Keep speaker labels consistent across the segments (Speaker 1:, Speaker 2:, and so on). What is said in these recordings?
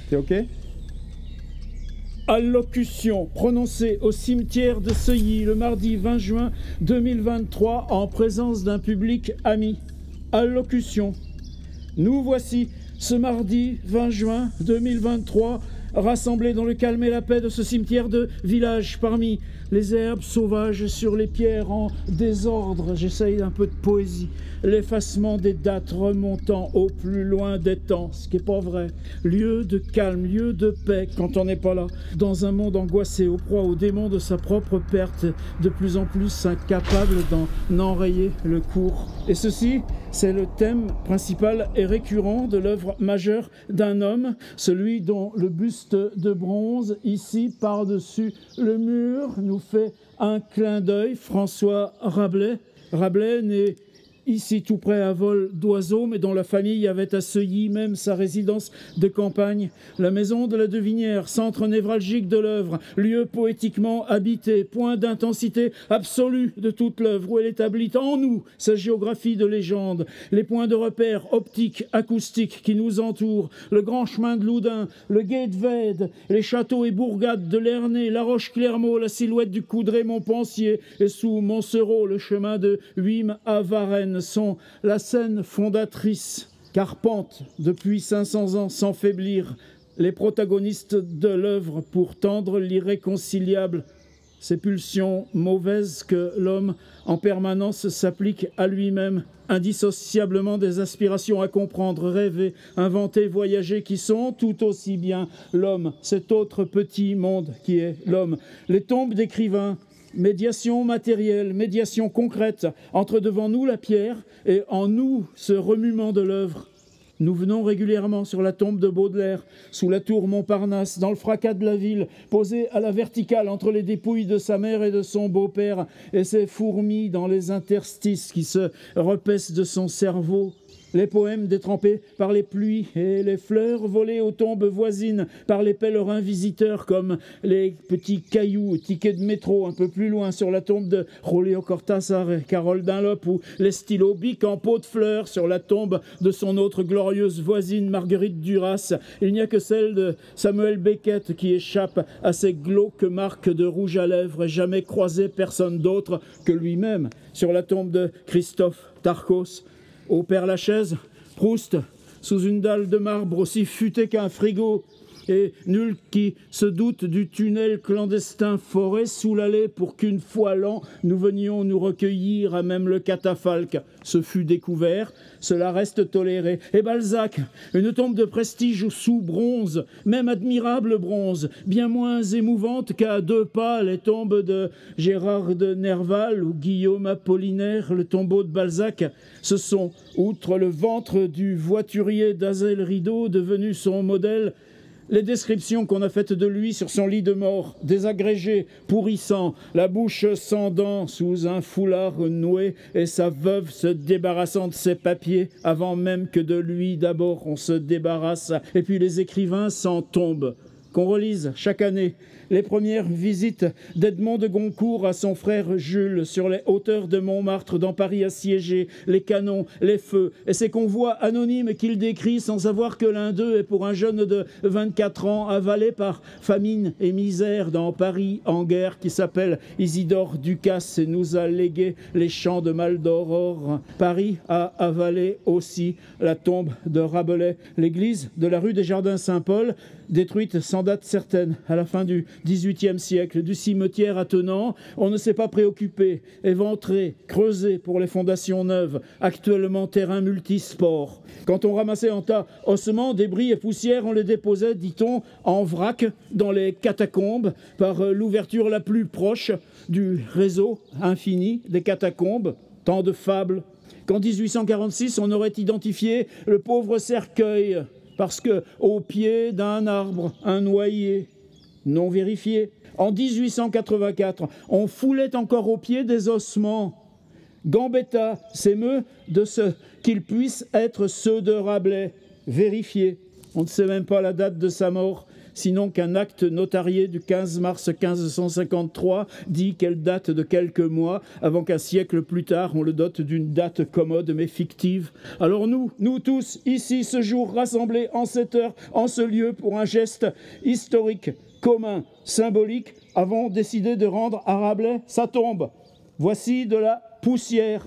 Speaker 1: C'est OK? Allocution prononcée au cimetière de Seuilly le mardi 20 juin 2023 en présence d'un public ami. Allocution. Nous voici ce mardi 20 juin 2023 rassemblés dans le calme et la paix de ce cimetière de village parmi les herbes sauvages sur les pierres en désordre. J'essaye un peu de poésie. L'effacement des dates remontant au plus loin des temps, ce qui n'est pas vrai. Lieu de calme, lieu de paix quand on n'est pas là. Dans un monde angoissé, au proie aux démons de sa propre perte, de plus en plus incapable d'en enrayer le cours. Et ceci, c'est le thème principal et récurrent de l'œuvre majeure d'un homme, celui dont le buste de bronze, ici par-dessus le mur, nous fait un clin d'œil, François Rabelais. Rabelais né ici tout près à vol d'oiseau, mais dont la famille avait à Seuilly même sa résidence de campagne, la maison de la Devinière, centre névralgique de l'œuvre, lieu poétiquement habité, point d'intensité absolue de toute l'œuvre, où elle établit en nous sa géographie de légende, les points de repère optiques, acoustiques qui nous entourent, le grand chemin de Loudun, le gué de Vède, les châteaux et bourgades de Lernay, la Roche-Clermont, la silhouette du Coudray Montpensier, et sous Montsereau, le chemin de Huim à Varennes, sont la scène fondatrice, carpente depuis 500 ans sans faiblir, les protagonistes de l'œuvre pour tendre l'irréconciliable, ces pulsions mauvaises que l'homme en permanence s'applique à lui-même, indissociablement des aspirations à comprendre, rêver, inventer, voyager, qui sont tout aussi bien l'homme, cet autre petit monde qui est l'homme. Les tombes d'écrivains, médiation matérielle, médiation concrète, entre devant nous la pierre et en nous ce remuement de l'œuvre. Nous venons régulièrement sur la tombe de Baudelaire, sous la tour Montparnasse, dans le fracas de la ville, posé à la verticale entre les dépouilles de sa mère et de son beau-père, et ses fourmis dans les interstices qui se repaissent de son cerveau. Les poèmes détrempés par les pluies et les fleurs volées aux tombes voisines par les pèlerins visiteurs comme les petits cailloux, tickets de métro un peu plus loin sur la tombe de Julio Cortázar et Carole Dunlop ou les stylos bic en pot de fleurs sur la tombe de son autre glorieuse voisine Marguerite Duras. Il n'y a que celle de Samuel Beckett qui échappe à ces glauques marques de rouge à lèvres et jamais croisé personne d'autre que lui-même sur la tombe de Christophe Tarkos. Au Père-Lachaise, Proust, sous une dalle de marbre aussi futée qu'un frigo, et nul qui se doute du tunnel clandestin foré sous l'allée pour qu'une fois l'an, nous venions nous recueillir à même le catafalque. Ce fut découvert, cela reste toléré. Et Balzac, une tombe de prestige sous bronze, même admirable bronze, bien moins émouvante qu'à 2 pas les tombes de Gérard de Nerval ou Guillaume Apollinaire, le tombeau de Balzac. Ce sont, outre le ventre du voiturier d'Azel Rideau, devenu son modèle, les descriptions qu'on a faites de lui sur son lit de mort, désagrégé, pourrissant, la bouche sans dents sous un foulard noué et sa veuve se débarrassant de ses papiers avant même que de lui d'abord on se débarrasse. Et puis les écrivains s'en tombent. Qu'on relise chaque année les premières visites d'Edmond de Goncourt à son frère Jules sur les hauteurs de Montmartre dans Paris assiégé, les canons, les feux et ces convois anonymes qu'il décrit sans savoir que l'un d'eux est pour un jeune de 24 ans avalé par famine et misère dans Paris en guerre qui s'appelle Isidore Ducasse et nous a légué les champs de Maldoror. Paris a avalé aussi la tombe de Rabelais, l'église de la rue des Jardins Saint-Paul, détruite sans date certaine à la fin du XVIIIe siècle, du cimetière attenant, on ne s'est pas préoccupé, éventré, creusé pour les fondations neuves, actuellement terrain multisport. Quand on ramassait en tas ossements, débris et poussières, on les déposait, dit-on, en vrac dans les catacombes, par l'ouverture la plus proche du réseau infini des catacombes. Tant de fables. Qu'en 1846, on aurait identifié le pauvre cercueil parce que au pied d'un arbre, un noyer, non vérifié. En 1884, on foulait encore aux pieds des ossements. Gambetta s'émeut de ce qu'ils puissent être ceux de Rabelais. Vérifié. On ne sait même pas la date de sa mort. sinon qu'un acte notarié du 15 mars 1553 dit qu'elle date de quelques mois, avant qu'un siècle plus tard on le dote d'une date commode mais fictive. Alors nous tous, ici, ce jour, rassemblés en cette heure, en ce lieu, pour un geste historique, commun, symbolique, avons décidé de rendre à Rabelais sa tombe. Voici de la poussière.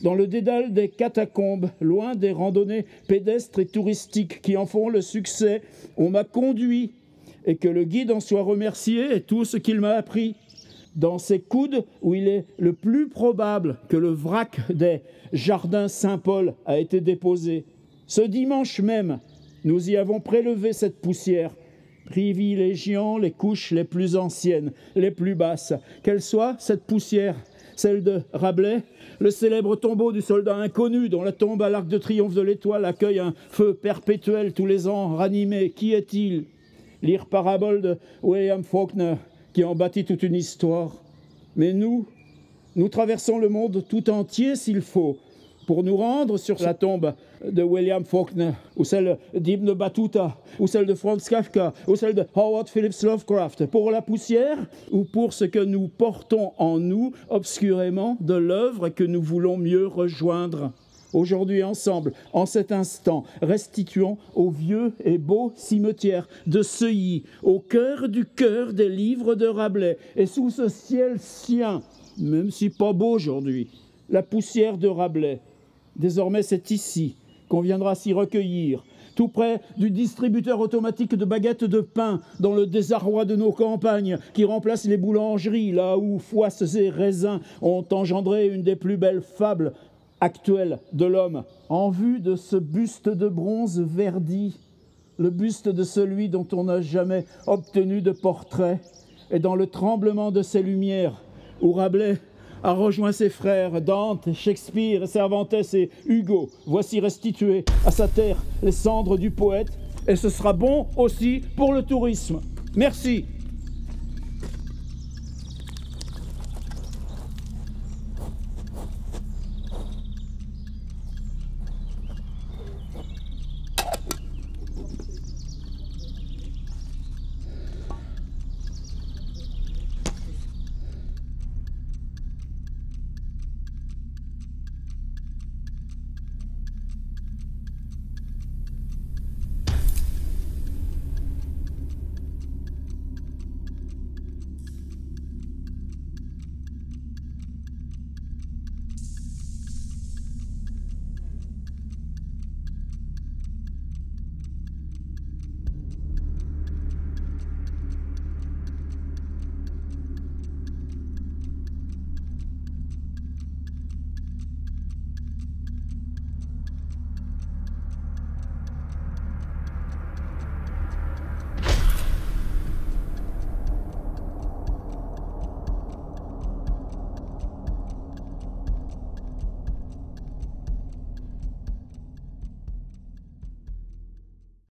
Speaker 1: Dans le dédale des catacombes, loin des randonnées pédestres et touristiques qui en font le succès, on m'a conduit, et que le guide en soit remercié et tout ce qu'il m'a appris. Dans ces coudes où il est le plus probable que le vrac des jardins Saint-Paul a été déposé. Ce dimanche même, nous y avons prélevé cette poussière, privilégiant les couches les plus anciennes, les plus basses. Qu'elle soit, cette poussière, celle de Rabelais, le célèbre tombeau du soldat inconnu dont la tombe à l'Arc de Triomphe de l'Étoile accueille un feu perpétuel tous les ans ranimé. Qui est-il? Lire Parabole de William Faulkner, qui en bâtit toute une histoire. Mais nous traversons le monde tout entier s'il faut, pour nous rendre sur la tombe de William Faulkner, ou celle d'Ibn Battuta, ou celle de Franz Kafka, ou celle de Howard Phillips Lovecraft, pour la poussière, ou pour ce que nous portons en nous, obscurément, de l'œuvre que nous voulons mieux rejoindre. Aujourd'hui, ensemble, en cet instant, restituons au vieux et beau cimetière de Seuilly, au cœur du cœur des livres de Rabelais, et sous ce ciel sien, même si pas beau aujourd'hui, la poussière de Rabelais. Désormais, c'est ici qu'on viendra s'y recueillir, tout près du distributeur automatique de baguettes de pain, dans le désarroi de nos campagnes, qui remplace les boulangeries, là où foisses et raisins ont engendré une des plus belles fables actuelles de l'homme, en vue de ce buste de bronze verdi, le buste de celui dont on n'a jamais obtenu de portrait, et dans le tremblement de ses lumières, où Rabelais a rejoint ses frères Dante, Shakespeare, Cervantes et Hugo. Voici restituées à sa terre les cendres du poète, et ce sera bon aussi pour le tourisme. Merci.